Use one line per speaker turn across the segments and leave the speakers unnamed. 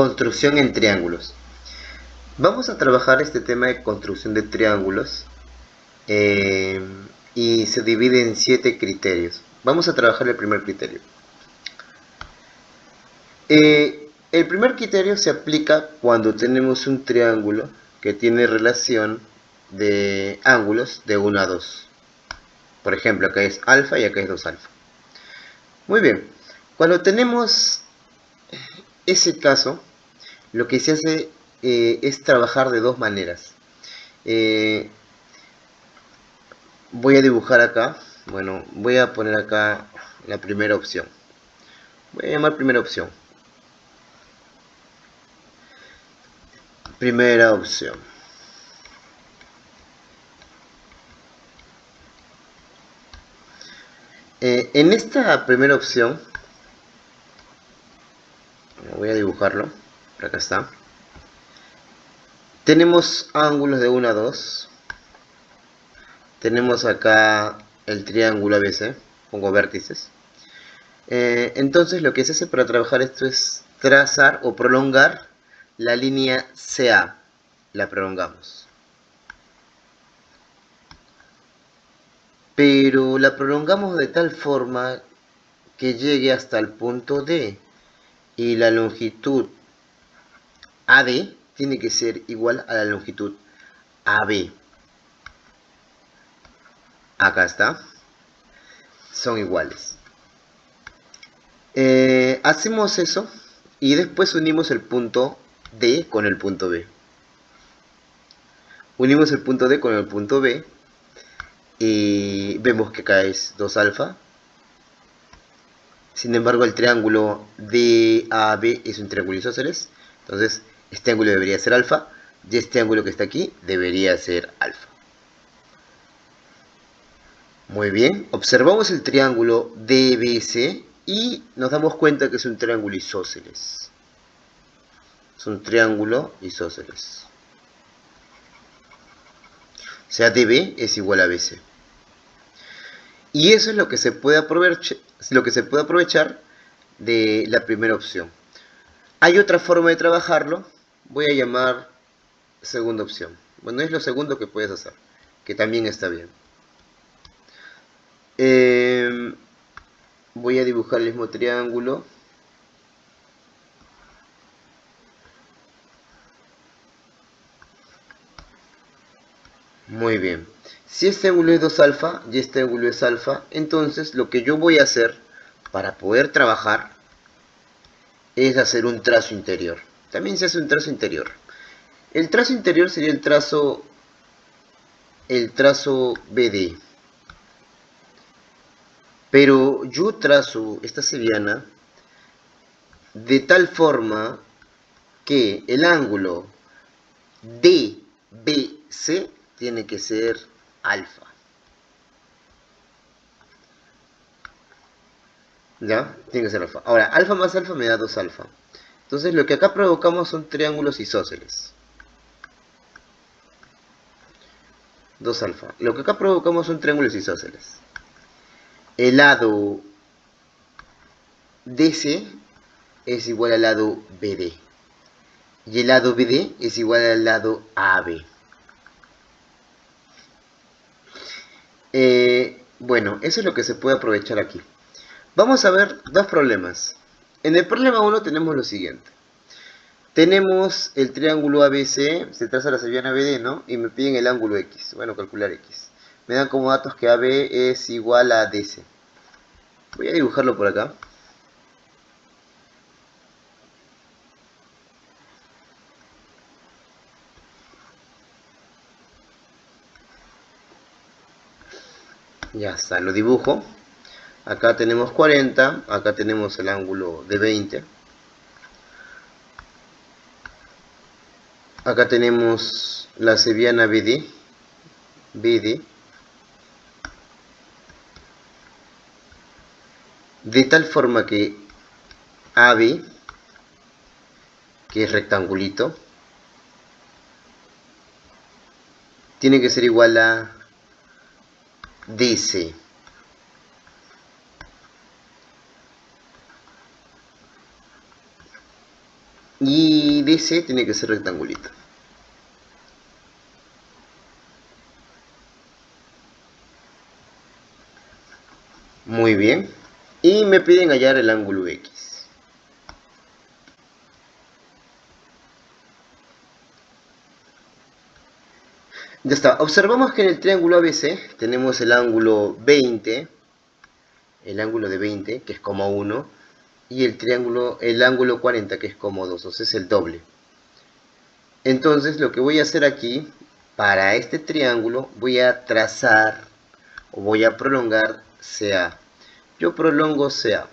Construcción en triángulos. Vamos a trabajar este tema de construcción de triángulos y se divide en 7 criterios. Vamos a trabajar el primer criterio. El primer criterio se aplica cuando tenemos un triángulo que tiene relación de ángulos de 1 a 2. Por ejemplo, acá es alfa y acá es 2 alfa. Muy bien, cuando tenemos ese caso, lo que se hace es trabajar de dos maneras. Voy a dibujar acá, bueno, voy a poner acá la primera opción. Voy a llamar primera opción. Primera opción. En esta primera opción, voy a dibujarlo, por acá está. Tenemos ángulos de 1 a 2. Tenemos acá el triángulo ABC, pongo vértices. Entonces lo que se hace para trabajar esto es trazar o prolongar la línea CA. La prolongamos. Pero la prolongamos de tal forma que llegue hasta el punto D. Y la longitud AD tiene que ser igual a la longitud AB. Acá está. Son iguales. Hacemos eso y después unimos el punto D con el punto B. Unimos el punto D con el punto B y vemos que acá es 2 alfa. Sin embargo, el triángulo DAB es un triángulo isósceles. Entonces, este ángulo debería ser alfa y este ángulo que está aquí debería ser alfa. Muy bien, observamos el triángulo DBC y nos damos cuenta que es un triángulo isósceles. Es un triángulo isósceles. O sea, DB es igual a BC. Y eso es lo que se puede aprovechar de la primera opción. Hay otra forma de trabajarlo, voy a llamar segunda opción. Bueno, es lo segundo que puedes hacer, que también está bien. Voy a dibujar el mismo triángulo. Muy bien. Si este ángulo es 2 alfa y este ángulo es alfa, entonces lo que yo voy a hacer para poder trabajar es hacer un trazo interior. También se hace un trazo interior. El trazo interior sería el trazo BD. Pero yo trazo esta seriana de tal forma que el ángulo DBC tiene que ser alfa. ¿Ya? Tiene que ser alfa. Ahora, alfa más alfa me da 2 alfa. Entonces lo que acá provocamos son triángulos isósceles. 2 alfa. Lo que acá provocamos son triángulos isósceles. El lado DC es igual al lado BD. Y el lado BD es igual al lado AB. Bueno, eso es lo que se puede aprovechar aquí. Vamos a ver dos problemas. En el problema 1 tenemos lo siguiente. Tenemos el triángulo ABC, se traza la seriana BD, ¿no? Y me piden el ángulo X. Bueno, calcular X. Me dan como datos que AB es igual a DC. Voy a dibujarlo por acá. Ya está, lo dibujo. Acá tenemos 40, acá tenemos el ángulo de 20. Acá tenemos la seriana BD. De tal forma que AB, que es rectangulito, tiene que ser igual a DC. Y DC tiene que ser rectangulito. Muy bien. Y me piden hallar el ángulo X. Ya está. Observamos que en el triángulo ABC tenemos el ángulo 20, el ángulo de 20, que es como 1, y el ángulo 40, que es como 2, o sea, es el doble. Entonces, lo que voy a hacer aquí, para este triángulo, voy a trazar, o voy a prolongar CA. Yo prolongo CA.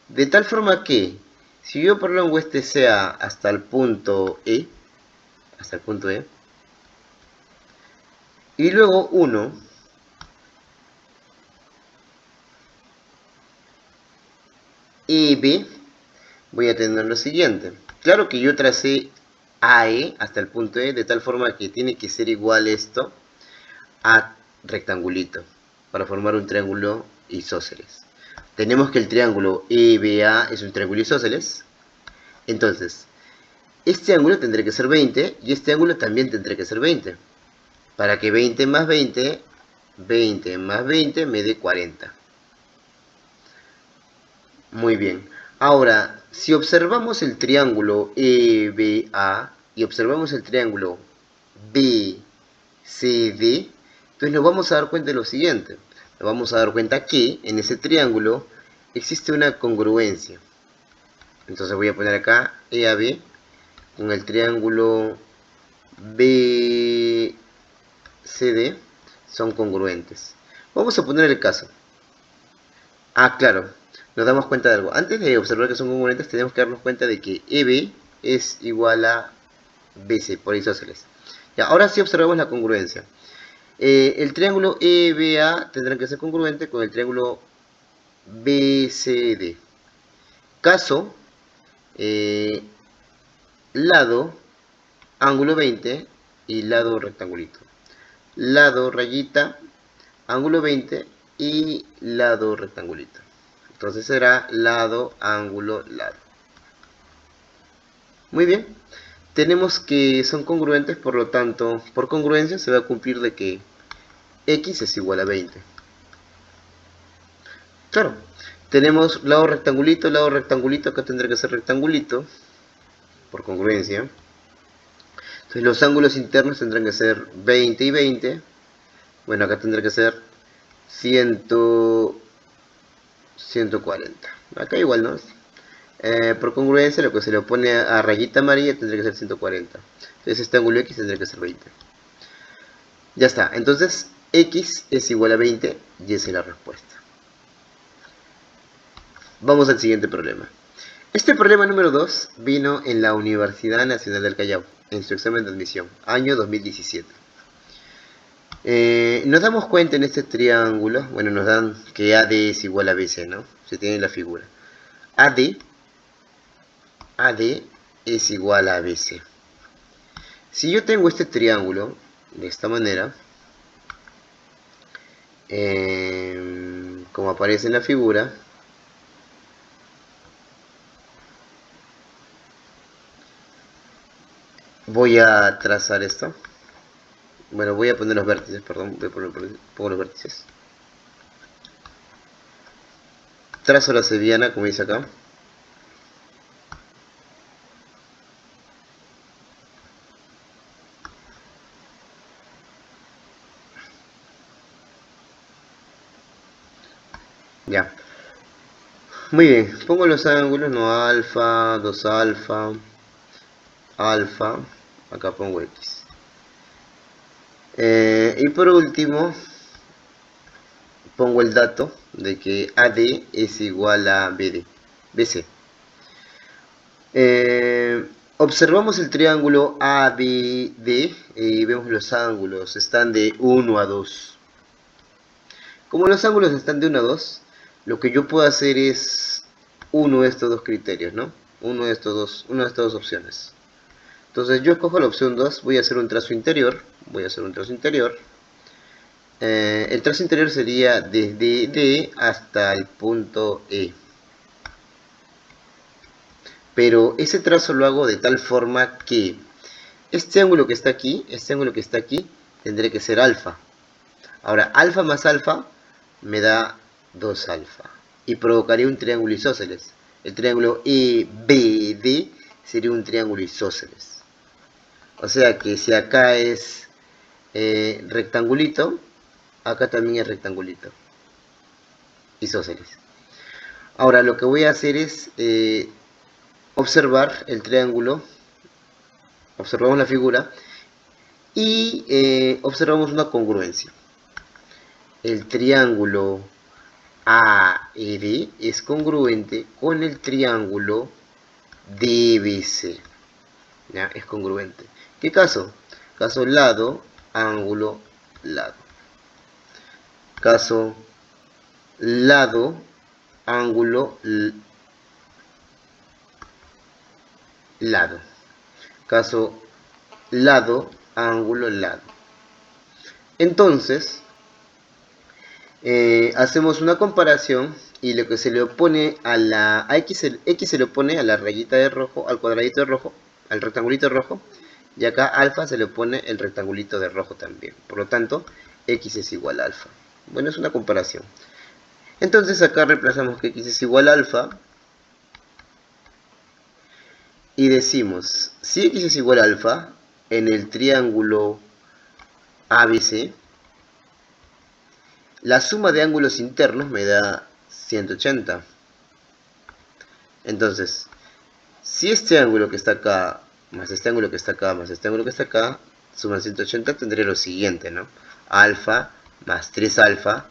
De tal forma que, si yo prolongo este CA hasta el punto E, y luego 1, EB, voy a tener lo siguiente. Claro que yo tracé AE hasta el punto E de tal forma que tiene que ser igual esto a rectangulito para formar un triángulo isósceles. Tenemos que el triángulo EBA es un triángulo isósceles. Entonces, este ángulo tendrá que ser 20 y este ángulo también tendrá que ser 20. Para que 20 más 20, 20 más 20 me dé 40. Muy bien. Ahora, si observamos el triángulo EBA y observamos el triángulo BCD, entonces nos vamos a dar cuenta de lo siguiente. Nos vamos a dar cuenta que en ese triángulo existe una congruencia. Entonces voy a poner acá EAB con el triángulo BCD son congruentes. Vamos a poner el caso. Ah, claro, nos damos cuenta de algo. Antes de observar que son congruentes, tenemos que darnos cuenta de que EB es igual a BC por isósceles. Ya, ahora sí observamos la congruencia. El triángulo EBA tendrá que ser congruente con el triángulo BCD. Caso, lado, ángulo 20 y lado rectangulito. Lado, rayita, ángulo 20 y lado rectangulito. Entonces será lado, ángulo, lado. Muy bien. Tenemos que son congruentes, por lo tanto, por congruencia se va a cumplir de que X es igual a 20. Claro, tenemos lado rectangulito, acá tendrá que ser rectangulito, por congruencia. Entonces los ángulos internos tendrán que ser 20 y 20. Bueno, acá tendrá que ser 140. Acá igual, ¿no? Por congruencia, lo que se le opone a rayita amarilla tendría que ser 140. Entonces este ángulo X tendría que ser 20. Ya está, entonces X es igual a 20 y esa es la respuesta. Vamos al siguiente problema. Este problema número 2 vino en la Universidad Nacional del Callao, en su examen de admisión, año 2017. Nos damos cuenta en este triángulo, bueno, nos dan que AD es igual a BC, ¿no? Se tiene la figura. AD es igual a BC. Si yo tengo este triángulo de esta manera, como aparece en la figura, voy a trazar esto. Bueno, voy a poner los vértices, perdón, pongo los vértices. Trazo la sevillana, como dice acá. Ya. Muy bien, pongo los ángulos, no alfa, 2 alfa, alfa, acá pongo X. Y por último, pongo el dato de que AD es igual a BC. Observamos el triángulo ABD y vemos los ángulos, están de 1 a 2. Como los ángulos están de 1 a 2, lo que yo puedo hacer es uno de estos dos criterios, ¿no? Una de estas dos opciones. Entonces yo escojo la opción 2, voy a hacer un trazo interior. El trazo interior sería desde D hasta el punto E. pero ese trazo lo hago de tal forma que este ángulo que está aquí, tendría que ser alfa. Ahora, alfa más alfa me da 2 alfa. Y provocaría un triángulo isósceles. El triángulo EBD sería un triángulo isósceles. O sea que si acá es rectangulito, acá también es rectangulito. Isósceles. Ahora lo que voy a hacer es observar el triángulo. Observamos la figura y observamos una congruencia. El triángulo AED es congruente con el triángulo DBC. ¿Ya? Es congruente. ¿Qué caso? Caso lado, ángulo, lado. Caso lado, ángulo, lado. Caso lado, ángulo, lado. Entonces, hacemos una comparación y lo que se le opone a X se le opone a la rayita de rojo, al cuadradito de rojo, al rectangulito de rojo, y acá alfa se le opone el rectangulito de rojo también. Por lo tanto, X es igual a alfa. Bueno, es una comparación. Entonces acá reemplazamos que X es igual a alfa y decimos, si X es igual a alfa, en el triángulo ABC, la suma de ángulos internos me da 180. Entonces, si este ángulo que está acá, más este ángulo que está acá, más este ángulo que está acá, suman 180, tendré lo siguiente, ¿no? Alfa más 3 alfa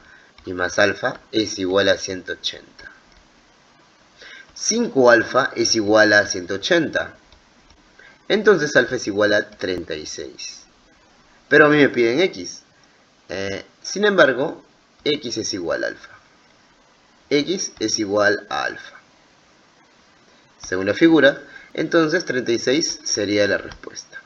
y más alfa es igual a 180. 5 alfa es igual a 180. Entonces alfa es igual a 36. Pero a mí me piden X. Sin embargo, X es igual a alfa. X es igual a alfa. Según la figura, entonces 36 sería la respuesta.